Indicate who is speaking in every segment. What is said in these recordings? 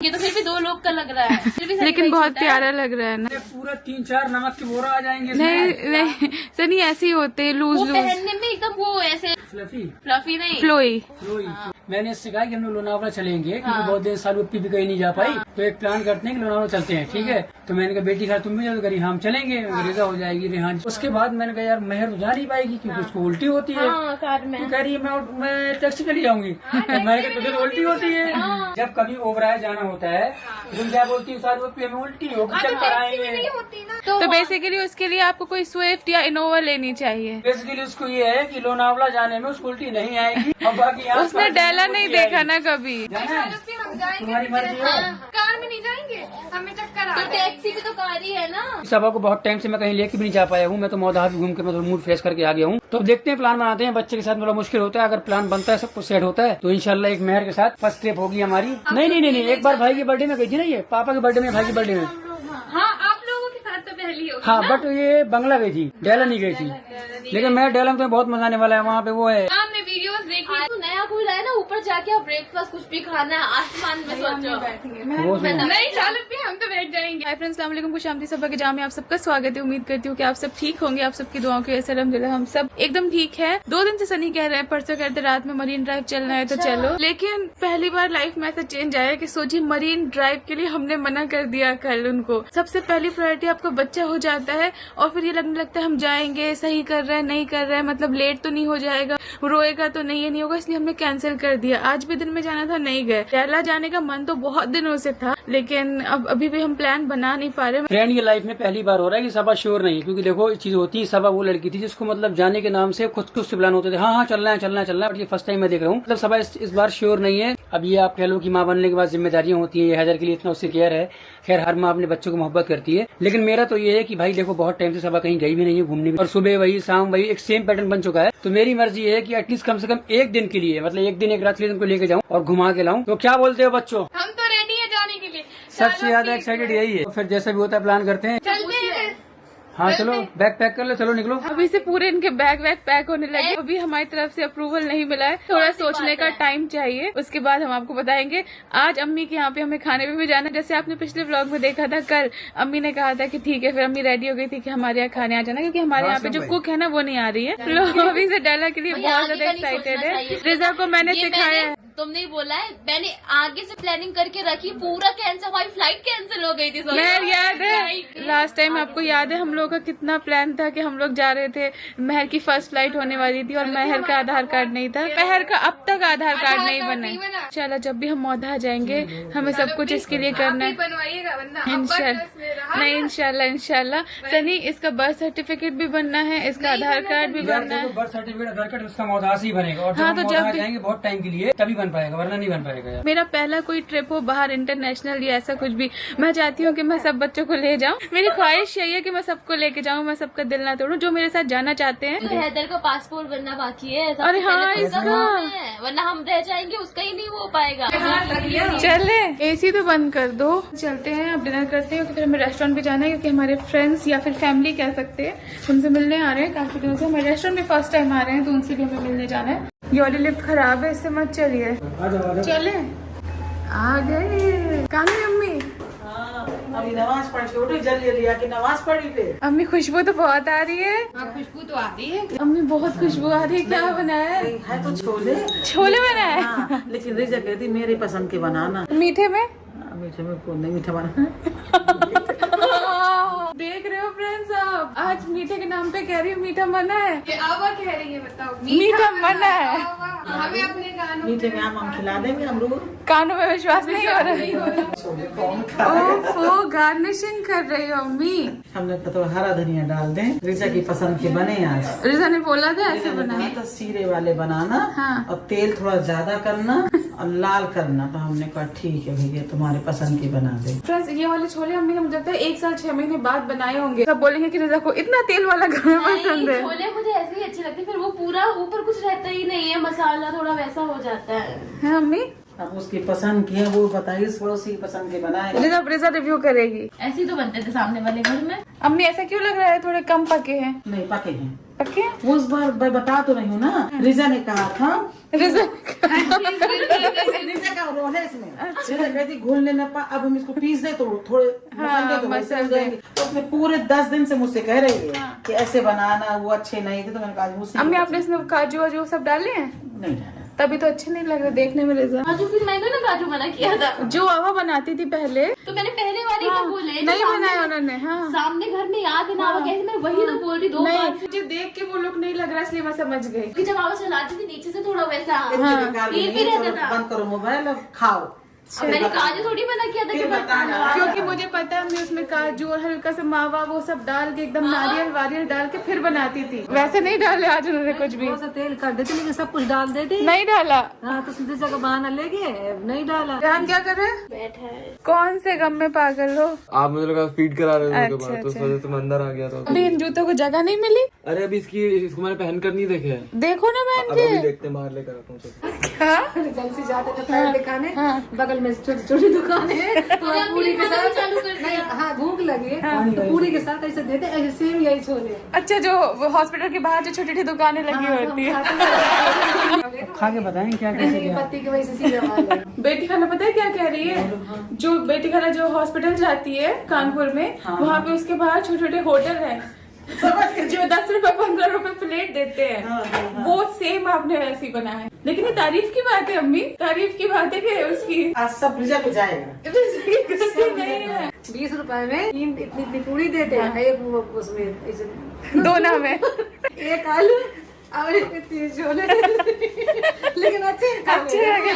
Speaker 1: ये तो फिर भी 2 लोग का लग रहा है, फिर भी सनी
Speaker 2: लेकिन
Speaker 1: भाई
Speaker 2: बहुत
Speaker 1: छोटा है।
Speaker 2: प्यारा लग रहा है ना।
Speaker 3: पूरा 3-4 नमक के बोरा आ जाएंगे।
Speaker 2: नहीं नहीं सनी ऐसे ही होते हैं,
Speaker 1: वो
Speaker 2: लूज लूज
Speaker 1: पहनने में एकदम वो ऐसे
Speaker 3: फ्लफी
Speaker 1: फ्लफी नहीं।
Speaker 2: फ्लोई।
Speaker 3: मैंने इससे कहा कि हम लोग लोनावला चलेंगे क्योंकि बहुत देर साल उप्पी भी कहीं नहीं जा पाई, तो एक प्लान करते हैं कि लोनावला चलते हैं, ठीक है। तो मैंने कहा बेटी खैर तुम भी चलो, करी हम चलेंगे, रेजा हो जाएगी रेहान। उसके बाद मैंने कहा यार मेहर तो जा नहीं पाएगी क्योंकि उसको उल्टी होती है।
Speaker 1: कार में
Speaker 3: तो कह रही है मैं टैक्सी के लिए जाऊंगी। मैंने कहा तुझे तो उल्टी होती है। जब कभी ओवराय जाना होता है तुम क्या बोलती है सारी उप्पी हमें उल्टी होगी, चल कर आएंगे।
Speaker 2: तो बेसिकली उसके लिए आपको कोई स्विफ्ट या इनोवा लेनी चाहिए।
Speaker 3: बेसिकली उसको ये है कि लोनावला जाने में उसको उल्टी नहीं आएगी और बाकी यहाँ
Speaker 2: उसने डेला नहीं देखा ना कभी।
Speaker 3: जाना है? तुम्हारी मर्जी है।
Speaker 4: कार में नहीं जाएंगे, हमें चक्कर आ
Speaker 1: तो टैक्सी भी तो कार ही है ना।
Speaker 3: सभा को बहुत टाइम से मैं कहीं लेके भी नहीं जा पाया हूँ, मैं तो मौदा भी घूम के मैं तो मूड फ्रेश करके आ गया हूँ। तो अब देखते हैं, प्लान बनाते हैं। बच्चे के साथ थोड़ा मुश्किल होता है, अगर प्लान बनता है सब कुछ सेट होता है तो इंशाल्लाह एक मेहर के साथ फर्स्ट ट्रिप होगी हमारी। नहीं, एक बार भाई के बर्थडे में गई थी ना, ये पापा के बर्थडे में, भाई के बर्थडे में।
Speaker 4: हाँ, आप लोगों के साथ तो पहली होगी।
Speaker 3: हाँ बट ये बंगला गई थी, डेला नहीं गई थी। लेकिन मैं डेला में तो बहुत मजा आने वाला है, वहाँ पे वो है।
Speaker 4: हमने वीडियोस देखी।
Speaker 1: तो नया कोई लाया ना, ऊपर जाके आप ब्रेकफास्ट कुछ भी खाना है, आसमान में सोचो।
Speaker 3: वो सुनो।
Speaker 4: नहीं चालू पे हम तो बैठ जाएंगे।
Speaker 2: हाय फ्रेंड्स, अस्सलाम वालेकुम, खुशामदी सभा के जाम में आप सबका स्वागत है। उम्मीद करती हूँ कि आप सब ठीक होंगे, आप सबकी दुआओं की वजह से अल्हम्दुलिल्लाह हम सब एकदम ठीक है। 2 दिन से सनी कह रहे हैं, परसों कहते रात में मरीन ड्राइव चलना है तो चलो, लेकिन पहली बार लाइफ में ऐसा चेंज आया कि सोची मरीन ड्राइव के लिए हमने मना कर दिया कल उनको। सबसे पहली प्रायोरिटी आपका बच्चा हो जाता है और फिर ये लगने लगता है हम जाएंगे, सही कर रहे हैं नहीं कर रहे हैं, मतलब लेट तो नहीं हो जाएगा, रोएगा तो नहीं होगा, इसलिए हमने कैंसिल कर दिया। आज भी दिन में जाना था, नहीं गए। केरला जाने का मन तो बहुत दिनों से था, लेकिन अब अभी भी हम प्लान बना नहीं पा रहे।
Speaker 3: फ्रेंड ये लाइफ में पहली बार हो रहा है कि सबा श्योर नहीं, क्योंकि देखो चीज होती है, सबा वो लड़की थी जिसको मतलब जाने के नाम से खुद से प्लान होते थे, हाँ चलना है, बट ये फर्स्ट टाइम मैं देख रहा हूँ। मतलब सबा इस बार श्योर नहीं है। अब ये आप कह लो कि माँ बनने के बाद जिम्मेदारियां होती है, हैदर के लिए इतना उससे केयर है। खैर हर माँ अपने बच्चों को मोहब्बत करती है, लेकिन मेरा तो ये है कि भाई देखो बहुत टाइम से सबा कहीं गई भी नहीं है घूमने भी, और सुबह वही शाम वही एक सेम पैटर्न बन चुका है। तो मेरी मर्जी है कि एटलीस्ट कम से कम एक दिन के लिए, मतलब एक दिन एक रात के लिए उनको लेके जाऊँ और घुमा के लाऊं। तो क्या बोलते हो बच्चों?
Speaker 4: हम तो रेडी है जाने के लिए।
Speaker 3: सबसे ज्यादा एक्साइटेड यही है। तो फिर जैसा भी होता है प्लान करते हैं।
Speaker 4: चलते हैं।
Speaker 3: हाँ चलो बैग पैक कर लो, चलो निकलो।
Speaker 2: अभी से पूरे इनके बैग वैग पैक होने लगे। अभी हमारी तरफ से अप्रूवल नहीं मिला है, थोड़ा सोचने का टाइम चाहिए, उसके बाद हम आपको बताएंगे। आज अम्मी के यहाँ पे हमें खाने पे भी जाना है, जैसे आपने पिछले व्लॉग में देखा था। कल अम्मी ने कहा था कि ठीक है, फिर अम्मी रेडी हो गई थी कि हमारे यहाँ खाने आ जाना, क्योंकि हमारे यहाँ पे जो कुक है ना वो नहीं आ रही है। लोग अभी से डेला के लिए बहुत ज्यादा एक्साइटेड है। रिजा को मैंने सिखाया है।
Speaker 1: तुमने ही बोला है, मैंने आगे से प्लानिंग करके रखी, पूरा कैंसिल, हमारी फ्लाइट कैंसिल हो गई थी।
Speaker 2: महर याद है लास्ट टाइम, आपको याद है हम लोग का कितना प्लान था कि हम लोग जा रहे थे, महर की फर्स्ट फ्लाइट होने वाली थी और महर का आधार कार्ड नहीं था। महर का अब तक आधार कार्ड नहीं बना। चलो जब भी हम मौधा जाएंगे हमें सब कुछ इसके लिए करना है।
Speaker 4: बनवाइएगा वरना
Speaker 2: नहीं इंशाल्लाह। सनी इसका बर्थ सर्टिफिकेट भी बनना है, इसका आधार कार्ड भी बनना है।
Speaker 3: बर्थ सर्टिफिकेट आधार कार्ड उसका मौदास ही बनेगा, और
Speaker 2: हाँ,
Speaker 3: जब
Speaker 2: तो
Speaker 3: हम
Speaker 2: जब
Speaker 3: मौदा
Speaker 2: भी-
Speaker 3: जाएंगे बहुत टाइम के लिए तभी बन पाएगा, वरना नहीं बन पाएगा यार।
Speaker 2: मेरा पहला कोई ट्रिप हो बाहर इंटरनेशनल या ऐसा कुछ भी, मैं चाहती हूँ कि मैं सब बच्चों को ले जाऊँ। मेरी ख्वाहिश यही है कि मैं सबको लेके जाऊँ, मैं सबका दिल ना तोड़ूं, जो मेरे साथ जाना चाहते हैं।
Speaker 1: तो हैदर का पासपोर्ट बनना बाकी है। सबसे
Speaker 2: अरे हाँ,
Speaker 1: पहले तो उसका
Speaker 2: इसका।
Speaker 1: होना है, वरना हम रह जाएंगे, उसका ही नहीं हो पाएगा।
Speaker 2: चले एसी तो बंद कर दो, चलते हैं अब डिनर करते हैं, क्योंकि फिर हमें रेस्टोरेंट भी जाना है, क्योंकि हमारे फ्रेंड्स या फिर फैमिली कह सकते हैं उनसे मिलने आ रहे हैं काफी दिनों से। हमारे रेस्टोरेंट में फर्स्ट टाइम आ रहे हैं, तो उनसे भी हमें मिलने जाना है। ये वाली लिफ्ट खराब है, इससे मत चलिए। चले आ गए कानी अम्मी।
Speaker 5: अभी नमाज पढ़ के उठी जल्दी आके नमाज पढ़ी पे।
Speaker 2: अम्मी खुशबू तो बहुत आ रही है।
Speaker 4: खुशबू तो आती है।
Speaker 2: अम्मी बहुत खुशबू आ रही है। क्या बनाया है?
Speaker 5: है तो छोले
Speaker 2: छोले बनाए हैं।
Speaker 5: हाँ, लेकिन रिजा कहती मेरे पसंद के बनाना।
Speaker 2: मीठे में
Speaker 5: मीठे में कौन नहीं मीठा बनाना।
Speaker 2: देख रहे हो फ्रेंड्स, आप आज मीठे के नाम पे कह रही हूँ मीठा मना है।
Speaker 4: आवा कह रही है, बताओ।
Speaker 2: मीठा मना है।
Speaker 4: हमें अपने कानों
Speaker 5: मीठे में हम खिला देंगे अमरूद।
Speaker 2: कानों में विश्वास नहीं हो रहा। ओफो, गार्निशिंग कर रही हो अम्मी।
Speaker 5: हमने तो थोड़ा हरा धनिया डाल दें, रिजा की पसंद के बने आज।
Speaker 2: रिजा ने बोला था ऐसे
Speaker 5: रिजा ने
Speaker 2: बनाए।
Speaker 5: कहा था सीरे वाले बनाना,
Speaker 2: हाँ।
Speaker 5: और तेल थोड़ा ज्यादा करना और लाल करना। तो हमने कहा ठीक है भैया तुम्हारे पसंद की बना दे।
Speaker 2: फ्रेंड्स ये वाले छोले अम्मी ने मुझे लगता है 1 साल 6 महीने बाद बनाए होंगे। सब बोलेंगे कि रिजा को इतना तेल वाला खाना पसंद है।
Speaker 1: छोले मुझे ऐसे ही अच्छे लगते हैं, फिर वो पूरा ऊपर कुछ रहता ही नहीं है, मसाला थोड़ा वैसा हो जाता है।
Speaker 2: है अम्मी?
Speaker 5: अब उसकी पसंद की है वो बताइए, इस पड़ोसी की पसंद के बनाए।
Speaker 2: रिजा रिव्यू करेगी।
Speaker 1: ऐसे ही तो बनते थे सामने वाले घर में।
Speaker 2: अम्मी ऐसा क्यों लग रहा है थोड़े कम पके हैं?
Speaker 5: नहीं पके हैं,
Speaker 2: पके हैं?
Speaker 5: वो उस बार मैं बता तो रही हूँ ना, रिजा ने कहा था,
Speaker 2: रिजा
Speaker 5: रिजा का रोल है इसमें। रिजा कहती घुल लेना पा, अब हम इसको पीस दे तो थोड़े मसाले तो वैसे हो जाएंगे। तो उसने पूरे 10 दिन से मुझसे कह रही है कि ऐसे बनाना, वो अच्छे नहीं थे, तो मैंने कहा मुझसे।
Speaker 2: अम्मी आपने इसमें काजू वाजू सब डाले हैं?
Speaker 5: नहीं डाला।
Speaker 2: तभी तो अच्छे नहीं लग रहे देखने में। रिजा
Speaker 1: काजू फिर मैंने ना काजू मना किया था,
Speaker 2: जो आवा बनाती थी पहले,
Speaker 1: तो मैंने पहले वाली
Speaker 2: हाँ,
Speaker 1: तो बोले
Speaker 2: नहीं बनाया उन्होंने। हाँ
Speaker 1: सामने घर में याद है ना आवा कैसे, मैं वही तो बोल रही 2
Speaker 2: नहीं,
Speaker 1: बार।
Speaker 2: मुझे देख के वो लुक नहीं लग रहा इसलिए मैं समझ गई।
Speaker 1: क्योंकि जब आवा चलाती थी नीचे से थोड़ा वैसा
Speaker 5: बेकार भी
Speaker 1: ये
Speaker 5: नहीं
Speaker 1: भी
Speaker 5: है,
Speaker 1: रहता
Speaker 5: चलो
Speaker 1: था।
Speaker 5: बंद करो मोबाइल, अब खाओ।
Speaker 1: अब मैंने काजू थोड़ी मना किया था कि
Speaker 5: फिर बताना।
Speaker 2: क्योंकि मुझे पता है मैं उसमें काजू और हल्का सा मावा वो सब डाल के एकदम नारियल वारियल डाल के फिर बनाती थी। वैसे नहीं डाले आज उन्होंने कुछ भी।
Speaker 6: थोड़ा सा तेल कर देते, लेकिन सब कुछ डाल देते।
Speaker 2: नहीं डाला।
Speaker 6: हाँ तो सीधे जगह बहाना लेके नहीं डाला।
Speaker 2: जान क्या कर रहे हैं?
Speaker 1: बैठा है।
Speaker 2: कौन से गम में पागल हो?
Speaker 7: आप मुझे लगा फीड करा रहे थे
Speaker 2: अच्छा,
Speaker 7: तो उस
Speaker 2: अच्छा।
Speaker 7: वजह से मैं अंदर आ गया था।
Speaker 2: अभी इन जूतों को जगह नहीं मिली।
Speaker 7: अरे अभी इसको मैंने पहन कर नहीं देखे हैं।
Speaker 2: देखो ना
Speaker 7: अब
Speaker 2: पहन
Speaker 7: अभी
Speaker 2: के।
Speaker 7: देखते हैं, बाहर लेकर आता हूँ सब।
Speaker 2: क्या?
Speaker 6: जल्द से जाते थे पैर दिखाने, बगल में छोटी छोटी दुकान है, तो पूरी के साथ
Speaker 1: चालू कर दिया।
Speaker 6: हाँ भूख लगी है तो पूरी के साथ ऐसे देते, ऐसे सेम यही छोले।
Speaker 2: अच्छा, जो हॉस्पिटल के बाहर जो छोटी छोटी दुकानें लगी होती है।
Speaker 3: खा के बताएं क्या कैसे क्या।
Speaker 6: पत्ती की वजह से सीधा वाले।
Speaker 2: बेटी खाना पता है क्या कह रही है? जो बेटी खाना जो हॉस्पिटल जाती है कानपुर में, वहाँ पे उसके बाहर छोटे छोटे होटल है जो 10 रुपए 15 रुपए प्लेट देते हैं। वो सेम आपने वैसे ही बना है। लेकिन ये तारीफ की बात है अम्मी, तारीफ की बात है कि उसकी
Speaker 5: आज सब रिजा पे जाएगा।
Speaker 2: नहीं है।
Speaker 6: 20 रुपए में इतनी इतनी पूरी देते हैं, एक वो उसमें ऐसे
Speaker 2: दोना में
Speaker 6: एक आलू और एक 3 छोले। लेकिन अच्छे
Speaker 2: अच्छे लगे।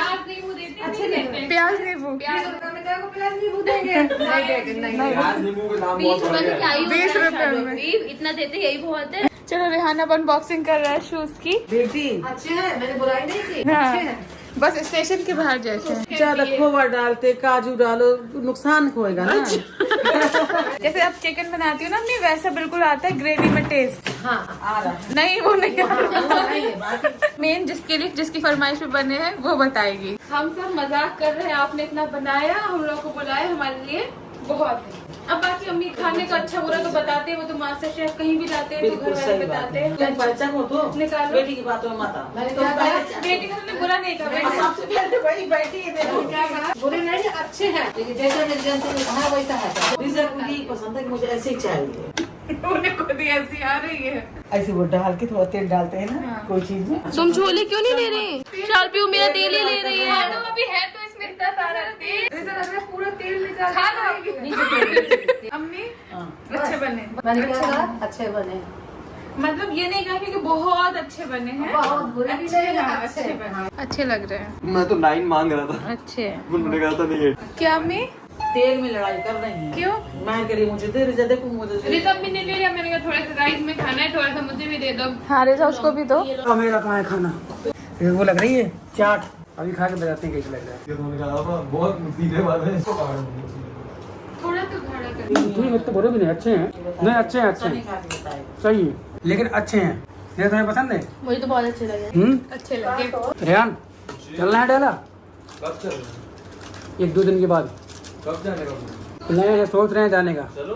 Speaker 6: अच्छे नहीं।
Speaker 2: प्याज नींबू
Speaker 6: 20 रुपए में क्या को प्याज नींबू देंगे? नहीं देंगे, नहीं।
Speaker 7: आज नींबू के दाम
Speaker 1: 20 रुपए में क्या ही होता है
Speaker 2: 20 रुपए
Speaker 1: शादी
Speaker 2: में।
Speaker 1: में। इतना देते यही बहुत है।
Speaker 2: चलो रेहाना अनबॉक्सिंग कर रहा है शूज की।
Speaker 5: बेटी
Speaker 6: अच्छे हैं, मैंने बुराई नहीं की, अच्छे
Speaker 2: हाँ,
Speaker 6: हैं।
Speaker 2: बस स्टेशन के बाहर जैसे।
Speaker 5: ज्यादा खोवा डालते, काजू डालो, नुकसान होएगा ना।
Speaker 2: जैसे आप चिकन बनाती हो ना अपनी, वैसा बिल्कुल आता है ग्रेवी में टेस्ट।
Speaker 6: हाँ
Speaker 5: आ रहा है।
Speaker 2: नहीं वो नहीं
Speaker 6: नहीं है बात।
Speaker 2: मेन जिसके लिए जिसकी फरमाइश पे बने हैं वो बताएगी। हम सब मजाक कर रहे हैं, आपने इतना बनाया, हम लोग को बुलाया, हमारे लिए बहुत है। अब बाकी अम्मी खाने का अच्छा बुरा तो बताते हैं, वो तो मास्टर शेफ कहीं भी जाते हैं तो घर
Speaker 5: बिल्कुल
Speaker 2: वाले
Speaker 5: सही बात
Speaker 2: बताते
Speaker 5: है। तुम
Speaker 2: हैं।
Speaker 5: बच्चा हो तो
Speaker 2: निकालो।
Speaker 5: बेटी की बातों में मत आओ।
Speaker 6: मैंने क्या कहा?
Speaker 2: बेटी का तुमने बुरा नहीं कहा।
Speaker 5: सबसे पहले वही बैठी है देखो।
Speaker 6: क्या कहा? बुरे नहीं, अच्छे हैं, लेकिन जैसा मेरे जनता ने कहा वैसा है।
Speaker 5: रिजा को यही पसंद है कि मुझे ऐसे ही चाहिए।
Speaker 2: उन्हें खुद ही ऐसी आ रही है।
Speaker 5: ऐसे वो डाल के थोड़ा तेल डालते हैं ना कोई चीज में।
Speaker 1: तुम छोले क्यों नहीं ले रहे? शाल पीऊ मेरा तेल ही ले रही है।
Speaker 2: अभी है तो इसमें इतना सारा तेल, ऐसा लग रहा है पूरा तेल निकाल के। अम्मी अच्छे बने।
Speaker 6: मैंने क्या कहा? अच्छे बने।
Speaker 2: मतलब ये नहीं कहा कि बहुत अच्छे बने हैं,
Speaker 6: बहुत बुरे भी नहीं,
Speaker 2: हाँ,
Speaker 6: अच्छे
Speaker 2: बने, अच्छे लग रहे हैं।
Speaker 7: मैं तो 9 मांग रहा था,
Speaker 2: अच्छे
Speaker 7: उन्होंने कहा था नहीं 8।
Speaker 2: क्या अम्मी?
Speaker 5: तेल में लड़ाई कर रही है।
Speaker 2: क्यों?
Speaker 5: मैं करी मुझे दे, रिजा देखो मुझे दे।
Speaker 2: रिजा अम्मी ने ले लिया, मैंने कहा थोड़ा सा राइस में खाना है, थोड़ा सा मुझे भी दे दो। हाँ रिजा उसको भी दो।
Speaker 3: मेरा कहाँ है खाना? वो लग रही है चाट, अभी खा के बताते हैं कैसे लग रहा है।
Speaker 7: उन्होंने कहा था बहुत सीधे बात है, इसको पकड़ लो।
Speaker 2: थोड़ा तो खाना कर।
Speaker 3: तुम्हें तो बोलो भी नहीं, अच्छे हैं। नहीं अच्छे हैं, अच्छे हैं,
Speaker 5: खा के बताए।
Speaker 3: सही है, लेकिन अच्छे हैं। ये तुम्हें पसंद है?
Speaker 1: मुझे तो बहुत अच्छे लगे।
Speaker 2: अच्छे लगे।
Speaker 3: रेहान चलना है डेला
Speaker 7: कब चल रहे हैं?
Speaker 3: 1-2 दिन के बाद।
Speaker 7: कब जाने का?
Speaker 3: नहीं सोच रहे हैं जाने का।
Speaker 7: चलो।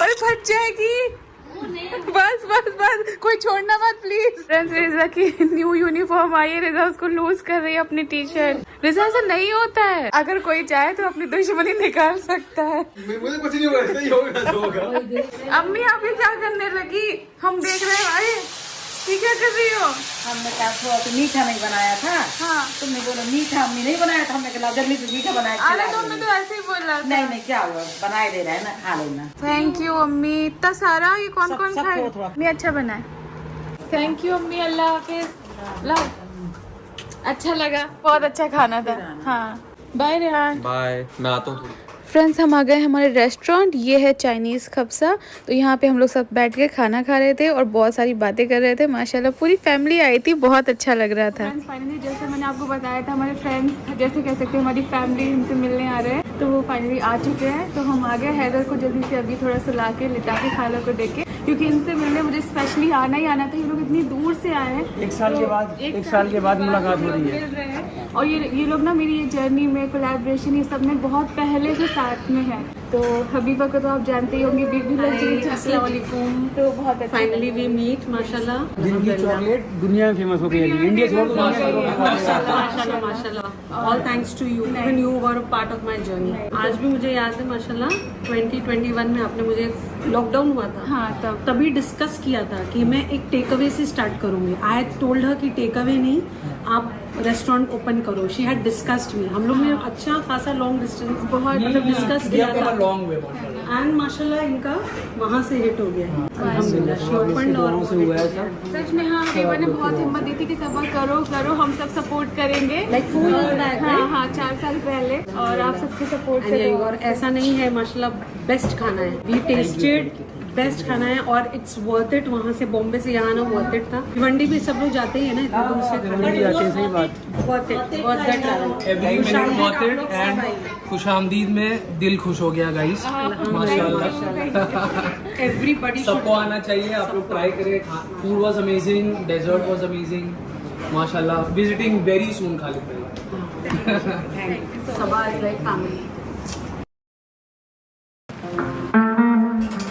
Speaker 2: अरे फट जाएगी। बस बस बस, कोई छोड़ना मत प्लीज। फ्रेंड्स रिजा की न्यू यूनिफॉर्म आई है, रिजा उसको लूज कर रही है अपनी टी-शर्ट। रिजा ऐसा नहीं होता है, अगर कोई चाहे तो अपनी दुश्मनी निकाल सकता है।
Speaker 7: मुझे कुछ नहीं होगा, ऐसा ही होगा जो होगा।
Speaker 2: अम्मी आप ये क्या करने लगी? हम देख रहे हैं। अरे ये क्या कर रही हो?
Speaker 5: हमने कहा थोड़ा तो मीठा नहीं बनाया था।
Speaker 2: हाँ
Speaker 5: तुमने बोला मीठा हमने नहीं बनाया था, हमने कहा जल्दी से मीठा बनाया।
Speaker 2: अरे तुमने तो ऐसे ही बोला था।
Speaker 5: नहीं नहीं क्या हुआ, बनाए दे रहा है ना, खा लेना।
Speaker 2: थैंक यू अम्मी, इतना सारा। ये कौन कौन
Speaker 5: सब
Speaker 2: खाए?
Speaker 5: थोड़ा थोड़ा।
Speaker 2: नहीं अच्छा बना है। थैंक यू अम्मी, अल्लाह हाफिज। ला अच्छा लगा, बहुत अच्छा खाना था। हाँ बाय रेहान।
Speaker 7: बाय, मैं आता हूँ।
Speaker 2: फ्रेंड्स हम आ गए हमारे रेस्टोरेंट, ये है चाइनीज़ खबसा। तो यहाँ पे हम लोग सब बैठ के खाना खा रहे थे और बहुत सारी बातें कर रहे थे। माशाल्लाह पूरी फैमिली आई थी, बहुत अच्छा लग रहा था। फाइनली जैसे मैंने आपको बताया था, हमारे फ्रेंड्स जैसे कह सकते हैं हमारी फैमिली हमसे मिलने आ रहे हैं, तो वो फाइनली आ चुके हैं। तो हम आ गए हैदर को जल्दी से अभी थोड़ा सा ला के लिटा के खाना को देख के, क्योंकि इनसे मिलने मुझे स्पेशली आना ही आना था। ये लोग इतनी दूर से आए हैं,
Speaker 3: एक साल के बाद मुलाकात हो रही है।
Speaker 2: मिल रहे हैं और ये लोग ना मेरी ये जर्नी में कोलैबोरेशन ये सब में बहुत पहले से साथ में है। तो हबीबा को तो आप जानते ही होंगे, बीबी अस्सलाम वालेकुम। तो बहुत अच्छा,
Speaker 6: फाइनली वी मीट माशाल्लाह।
Speaker 3: जिनकी चॉकलेट दुनिया में फेमस हो गई है, इंडिया छोड़ दो
Speaker 6: माशाल्लाह माशाल्लाह, all thanks to you, even you were part of my journey. आज भी मुझे याद है माशाल्लाह 2021 में आपने मुझे, लॉकडाउन हुआ था,
Speaker 2: हाँ
Speaker 6: तभी डिस्कस किया था कि मैं एक टेक अवे से स्टार्ट करूंगी। आई टोल्ड हर कि टेक अवे नहीं, आप रेस्टोरेंट ओपन करो। शी हैड डिस्कस्ड मी, हम लोग ने अच्छा खासा लॉन्ग डिस्टेंस बहुत मतलब डिस्कस किया था एंड माशाल्लाह इनका वहाँ से हिट हो गया अल्हम्दुलिल्लाह। शी ओपन और
Speaker 2: सच में हाँ, हबीबा ने बहुत हिम्मत दी थी कि सब करो करो, हम सब सपोर्ट करेंगे।
Speaker 6: लाइक 4 years back,
Speaker 2: हाँ 4 साल पहले, और आप सबके सपोर्ट से।
Speaker 6: और ऐसा नहीं है माशाल्लाह, बेस्ट खाना है, वी टेस्टेड बेस्ट खाना है और इट्स वर्थ इट। वहाँ से बॉम्बे से यहाँ ना वर्थ इट था। भिवंडी भी सब लोग जाते ही है ना, इतना दूर से
Speaker 3: सही बात।
Speaker 6: Worth it, worth that travel.
Speaker 8: And खुशामदीद में दिल खुश हो गया गाइस, माशाल्लाह।
Speaker 6: एवरीबॉडी
Speaker 8: सबको आना चाहिए, आप लोग ट्राई करें। Food was amazing, dessert was amazing, माशाल्लाह। विजिटिंग वेरी सून खालिद भाई।
Speaker 6: Saba is like family.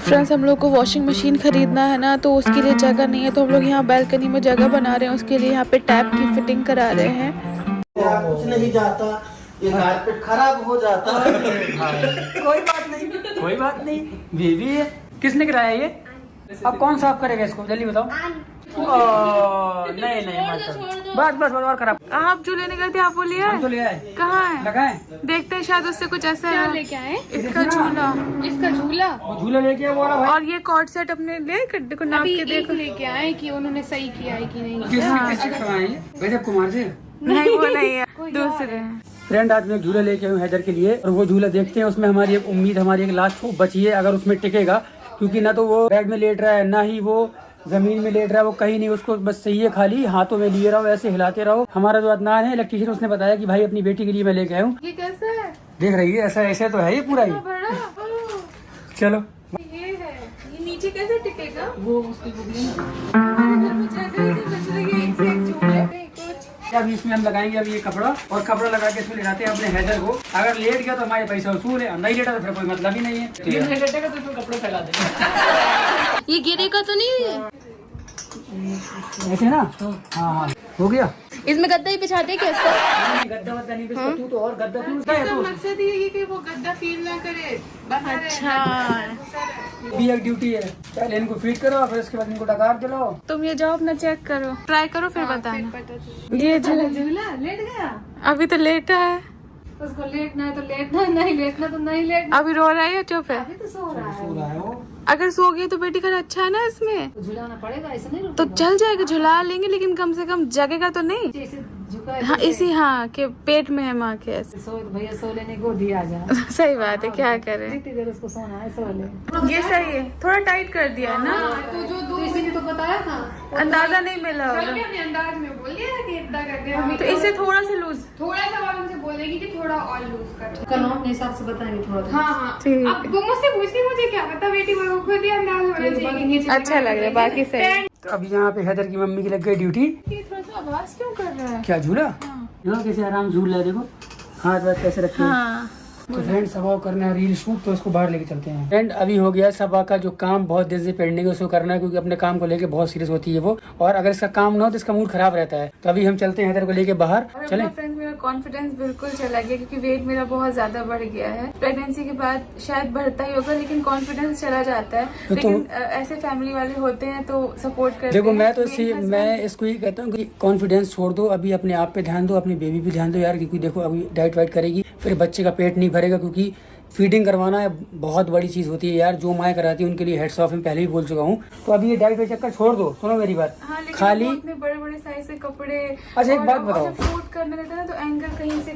Speaker 2: Friends हम लोग को वॉशिंग मशीन खरीदना है ना, तो उसके लिए जगह नहीं है, तो हम लोग यहाँ बालकनी में जगह बना रहे हैं। उसके लिए यहाँ पे टैप की फिटिंग करा रहे हैं।
Speaker 5: कुछ नहीं जाता, ये कारपेट खराब हो जाता।
Speaker 3: कोई बात नहीं, बीवी है। किसने कराया ये? अब कौन साफ करेगा इसको, जल्दी बताओ। नहीं बस और खराब।
Speaker 2: आप जो लेने गए थे आप वो ले आए?
Speaker 3: तो ले आए,
Speaker 2: कहाँ है?
Speaker 3: लगाए।
Speaker 2: देखते हैं शायद उससे कुछ ऐसा है।
Speaker 4: लेके आए
Speaker 2: इसका झूला,
Speaker 4: इसका झूला
Speaker 3: वो झूला लेके आया बोला भाई।
Speaker 2: और ये कॉर्ड सेट अपने ले गड्ढे को नाप
Speaker 4: अभी
Speaker 2: के
Speaker 4: एक
Speaker 2: देखो।
Speaker 4: लेके आए कि उन्होंने सही किया है कि नहीं।
Speaker 3: किससे करवाए ये? गजब कुमार से?
Speaker 2: नहीं वो नहीं है, दूसरे हैं।
Speaker 3: फ्रेंड आज मैं एक झूला लेके आऊँ हैदर के लिए, और वो झूला देखते हैं। उसमें हमारी एक उम्मीद, हमारी एक लास्ट होप बची है, अगर उसमें टिकेगा। क्योंकि ना तो वो बेड में लेट रहा है, ना ही वो जमीन में लेट रहा है, वो कहीं नहीं। उसको बस सही है, खाली हाथों में लिए रहो, ऐसे हिलाते रहो। हमारा जो अदनान है इलेक्ट्रिशियन, उसने बताया कि भाई अपनी बेटी के लिए मैं लेके आया हूँ।
Speaker 2: ये कैसा है?
Speaker 3: देख रही है, ऐसा ऐसे तो है ये पूरा ही।
Speaker 2: बड़ा
Speaker 3: चलो
Speaker 2: ये है, ये नीचे कैसे टिकेगा? वो उसकी घर में जगह ही नहीं बच रही है, एक से एक झूले पे कुछ।
Speaker 3: अभी इसमें हम लगाएंगे अब ये कपड़ा, और कपड़ा लगा के इसमें लेटाते हैं अपने हैदर को। अगर लेट गया तो हमारे पैसा वसूल है, नहीं लेटा तो फिर कोई मतलब ही नहीं है। लेटेगा तो फिर कपड़े फैला देंगे।
Speaker 1: ये गिरेगा तो नहीं?
Speaker 3: ऐसे ना, हाँ हो गया।
Speaker 1: इसमें गद्दा ही बिछाते क्या इसका?
Speaker 3: गद्दा वद्दा नहीं बिछता, तू तो और गद्दा तू
Speaker 2: इसका मकसद ये है कि वो गद्दा फील ना करे। अच्छा
Speaker 3: भी एक ड्यूटी है, पहले इनको फीड करो, फिर उसके बाद इनको डकार दिलाओ।
Speaker 2: तुम ये जाओ अपना चेक करो, ट्राई करो, फिर बताना। ये
Speaker 6: झूला लेट गया,
Speaker 2: अभी तो लेटा है,
Speaker 6: उसको लेटना है तो लेटना, नहीं लेटना तो नहीं लेटना।
Speaker 2: अभी रो रहा है या चुप है?
Speaker 6: अभी तो सो रहा है।
Speaker 2: अगर सो गई तो बेटी का अच्छा है ना इसमें,
Speaker 6: तो झुलाना पड़ेगा, ऐसा नहीं
Speaker 2: तो चल जाएगा, झुला लेंगे, लेकिन कम से कम जगेगा तो नहीं।
Speaker 6: जैसे झुका है
Speaker 2: हाँ इसी, हाँ के पेट में है माँ के, ऐसे।
Speaker 6: सो तो भैया सो लेने को दिया जा।
Speaker 2: सही बात है, क्या करे।
Speaker 6: जितनी देर उसको सोना है सो ले।
Speaker 2: ये सही है, थोड़ा टाइट कर दिया है ना,
Speaker 6: तो जो दो इसीलिए तो बताया था,
Speaker 2: अंदाजा नहीं मिला होगा।
Speaker 4: अपने अंदाज में बोल दिया कि इतना करते हैं।
Speaker 2: तो इसे थोड़ा सा लूज।
Speaker 4: थोड़ा सा बात उनसे बोलेगी कि थोड़ा और लूज कर।
Speaker 6: कल हम अपने हिसाब से बताएंगे थोड़ा।
Speaker 4: हाँ हाँ,
Speaker 2: ठीक।
Speaker 4: अब तुम मुझसे पूछती, मुझे क्या पता, बेटी को खुद ही अंदाज होना चाहिए।
Speaker 2: अच्छा लग रहा है, बाकी सही।
Speaker 3: तो अब यहाँ पे हैदर की मम्मी की लग गई ड्यूटी।
Speaker 2: ये थोड़ा सा आवाज क्यों कर रहा है?
Speaker 3: क्या झूला? देखो कैसे आराम झूल रहा है, देखो हाथ वाथ कैसे रखे हैं।
Speaker 2: हाँ
Speaker 3: तो फ्रेंड सबा को करना है रील शूट, तो उसको बाहर लेके चलते हैं। फ्रेंड अभी हो गया सबा का जो काम बहुत देर से पेंडिंग है, उसको करना है, क्योंकि अपने काम को लेके बहुत सीरियस होती है वो, और अगर इसका काम ना हो तो इसका मूड खराब रहता है। तो अभी हम चलते हैं हैदर को लेके बाहर। चलें
Speaker 2: फ्रेंड्स, मेरा कॉन्फिडेंस बिल्कुल चला गया, क्योंकि वेट मेरा बहुत ज्यादा बढ़ गया है। प्रेगनेंसी के बाद शायद बढ़ता ही होगा, लेकिन कॉन्फिडेंस चला जाता है। लेकिन ऐसे फैमिली वाले होते हैं तो सपोर्ट करते हैं।
Speaker 3: देखो मैं इसको ये कहता हूँ कि कॉन्फिडेंस छोड़ दो, अभी अपने आप पे ध्यान दो, अपनी बेबी पे ध्यान दो यार। क्योंकि देखो अभी डाइट वाइट करेगी, फिर बच्चे का पेट नहीं भरेगा, क्योंकि फीडिंग करवाना बहुत बड़ी चीज होती है यार, जो माएँ कराती है उनके लिए हेड्स ऑफ, मैं पहले भी बोल चुका हूँ। तो अभी ये डाइट पे चक्कर छोड़ दो, सुनो मेरी बात।
Speaker 2: हाँ, लेकिन
Speaker 3: खाली
Speaker 2: वो इतने बड़े बड़े साइज से कपड़े।
Speaker 3: अच्छा, एक बात बताओ,
Speaker 2: जब शूट करने देते हैं ना तो एंगल कहीं से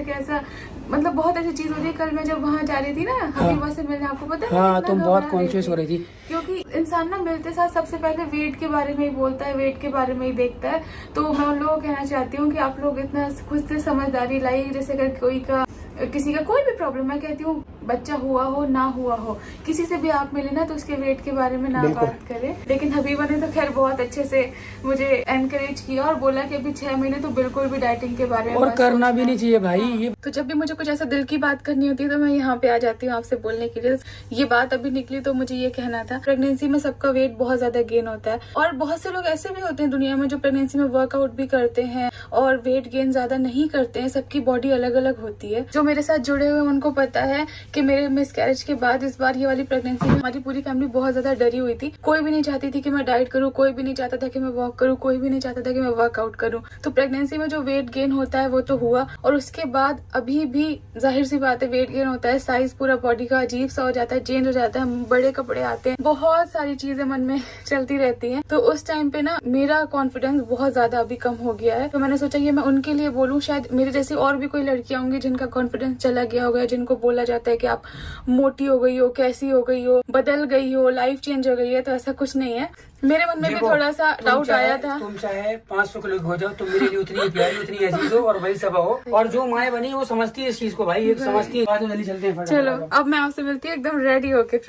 Speaker 2: कैसा, मतलब बहुत ऐसी चीज होती है। कल मैं जब वहाँ जा रही थी ना हबीबा से मिलने, आपको पता है
Speaker 3: हाँ
Speaker 2: मैं
Speaker 3: तुम
Speaker 2: कितना
Speaker 3: बहुत
Speaker 2: घबरा रही
Speaker 3: कॉन्शियस हो रही थी।
Speaker 2: क्योंकि इंसान ना मिलते साथ सबसे पहले वेट के बारे में ही बोलता है, वेट के बारे में ही देखता है। तो मैं उन लोगों को कहना चाहती हूँ कि आप लोग इतना खुद से समझदारी लाइए। जैसे अगर किसी का कोई भी प्रॉब्लम, मैं कहती हूँ बच्चा हुआ हो ना हुआ हो, किसी से भी आप मिले ना तो उसके वेट के बारे में ना बात करें। लेकिन हबीबा ने तो खैर बहुत अच्छे से मुझे एनकरेज किया और बोला कि अभी 6 महीने तो बिल्कुल भी डाइटिंग के बारे में
Speaker 3: और करना भी नहीं चाहिए भाई। ये
Speaker 2: तो जब भी मुझे कुछ ऐसा दिल की बात करनी होती है तो मैं यहाँ पे आ जाती हूँ आपसे बोलने के लिए। ये बात अभी निकली तो मुझे ये कहना था, प्रेगनेंसी में सबका वेट बहुत ज्यादा गेन होता है और बहुत से लोग ऐसे भी होते हैं दुनिया में जो प्रेगनेंसी में वर्कआउट भी करते हैं और वेट गेन ज्यादा नहीं करते हैं। सबकी बॉडी अलग अलग होती है। जो मेरे साथ जुड़े हुए उनको पता है कि मेरे मिसकैरेज के बाद इस बार ये वाली प्रेगनेंसी में हमारी पूरी फैमिली बहुत ज्यादा डरी हुई थी। कोई भी नहीं चाहती थी कि मैं डाइट करूँ, कोई भी नहीं चाहता था कि मैं वॉक करूँ, कोई भी नहीं चाहता था कि मैं वर्कआउट करूँ। तो प्रेगनेंसी में जो वेट गेन होता है वो तो हुआ, और उसके बाद अभी भी जाहिर सी बात है वेट गेन होता है, साइज पूरा बॉडी का अजीब सा हो जाता है, चेंज हो जाता है, बड़े कपड़े आते हैं, बहुत सारी चीजें मन में चलती रहती है। तो उस टाइम पे ना मेरा कॉन्फिडेंस बहुत ज्यादा अभी कम हो गया है। तो मैंने सोचा ये मैं उनके लिए बोलूँ, शायद मेरे जैसी और भी कोई लड़कियां होंगी जिनका कॉन्फिडेंस चला गया होगा, जिनको बोला जाता है कि आप मोटी हो गई हो, कैसी हो गई हो, बदल गई हो, लाइफ चेंज हो गई है। तो ऐसा कुछ नहीं है। मेरे मन में भी थोड़ा सा डाउट आया था।
Speaker 3: तुम चाहे 500 किलो हो जाओ, तुम मेरे लिए उतनी प्यारी, उतनी अजीज हो और वही सब हो। और जो माए बनी वो समझती है इस चीज को भाई, एक समझती है। जल्दी चलते हैं।
Speaker 2: चलो अब मैं आपसे मिलती हूँ एकदम रेडी होके।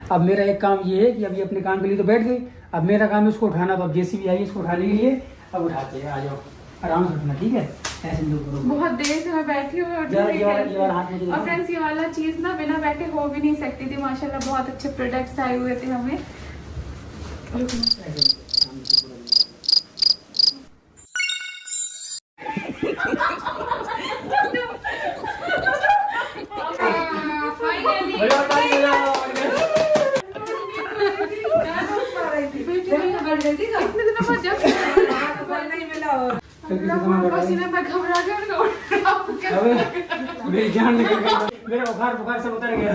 Speaker 3: अब मेरा एक काम ये है कि अभी अपने काम के लिए तो बैठ गई, अब मेरा काम है उसको उठाना। तो अब जेसीबी आई इसको उठाने के लिए, अब उठाते हैं। आ जाओ, आराम से उठना, ठीक है? ऐसे करो।
Speaker 2: बहुत देर से मैं बैठी हूँ और फ्रेंड्स ये वाला चीज ना बिना बैठे हो भी नहीं सकती थी। माशाल्लाह बहुत अच्छे प्रोडक्ट्स आए हुए थे हमें। मैं घबरा गया,
Speaker 3: मेरी जान निकल गई, मेरा बुखार सब उतर गया।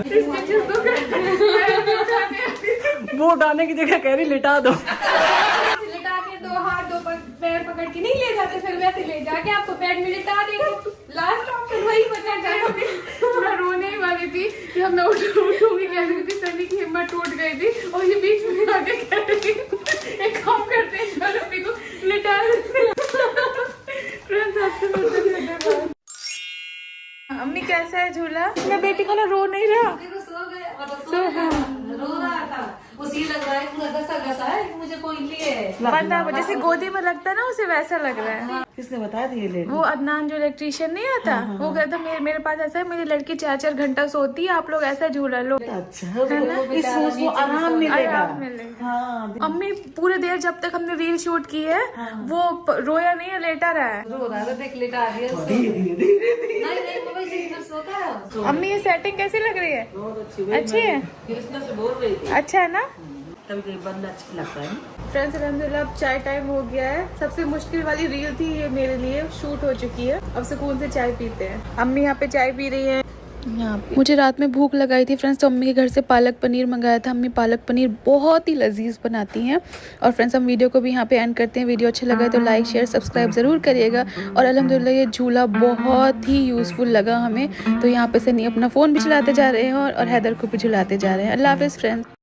Speaker 3: वो उठाने की जगह कह रही लिटा दो।
Speaker 4: लिटा के 2 हाथ 2 पैर पकड़ के नहीं ले जाते, फिर वैसे ले जाके आपको बेड में लिटा देंगे। लास्ट ऑप्शन वही बचा जाता।
Speaker 2: मैं रोने ही वाली थी कि अब मैं उठूंगी कैसे, क्योंकि सनी की हिम्मत टूट गई थी और ये बीच में आके कह रही थी एक काम करते हैं चलो अभी को लिटा अम्मी कैसा है झूला? मेरा बेटी का ना रो नहीं रहा,
Speaker 6: रो रहा था, उसी लग रहा है पूरा घसा है कि मुझे कोई लिए
Speaker 2: बंदा जैसे गोदी में लगता है ना उसे वैसा लग रहा है।
Speaker 5: किसने बताया था ये लेट?
Speaker 2: वो अदनान जो इलेक्ट्रीशियन नहीं आता, वो कहता मेरे पास ऐसा है, मेरी लड़की 4-4 घंटा सोती है, आप लोग ऐसा झूला लो।
Speaker 5: अच्छा, इसको आराम मिलेगा। हाँ,
Speaker 2: अम्मी पूरे देर जब तक हमने रील शूट की है वो रोया नहीं है, लेटा रहा है।
Speaker 6: रो रहा है, देख लेटा दिया।
Speaker 2: अम्मी ये सेटिंग कैसी लग रही है? अच्छी है, अच्छा है ना?
Speaker 5: कभी बंदा अच्छा लगता है।
Speaker 2: फ्रेंड्स अल्हम्दुलिल्लाह अब चाय टाइम हो गया है। सबसे मुश्किल वाली रील थी ये मेरे लिए, शूट हो चुकी है। अब सुकून से चाय पीते हैं। अम्मी यहाँ पे चाय पी रही है। मुझे रात में भूख लगाई थी फ्रेंड्स, तो अम्मी के घर से पालक पनीर मंगाया था। अम्मी पालक पनीर बहुत ही लजीज बनाती हैं। और फ्रेंड्स हम वीडियो को भी यहाँ पे एंड करते हैं। वीडियो अच्छा लगा है तो लाइक शेयर सब्सक्राइब ज़रूर करिएगा। और अल्हम्दुलिल्लाह ये झूला बहुत ही यूज़फुल लगा हमें। तो यहाँ पे सनी अपना फ़ोन भी चलाते जा रहे हैं और हैदर को भी झुलाते जा रहे हैं। अल्लाह हाफ़िज़ फ्रेंड्स।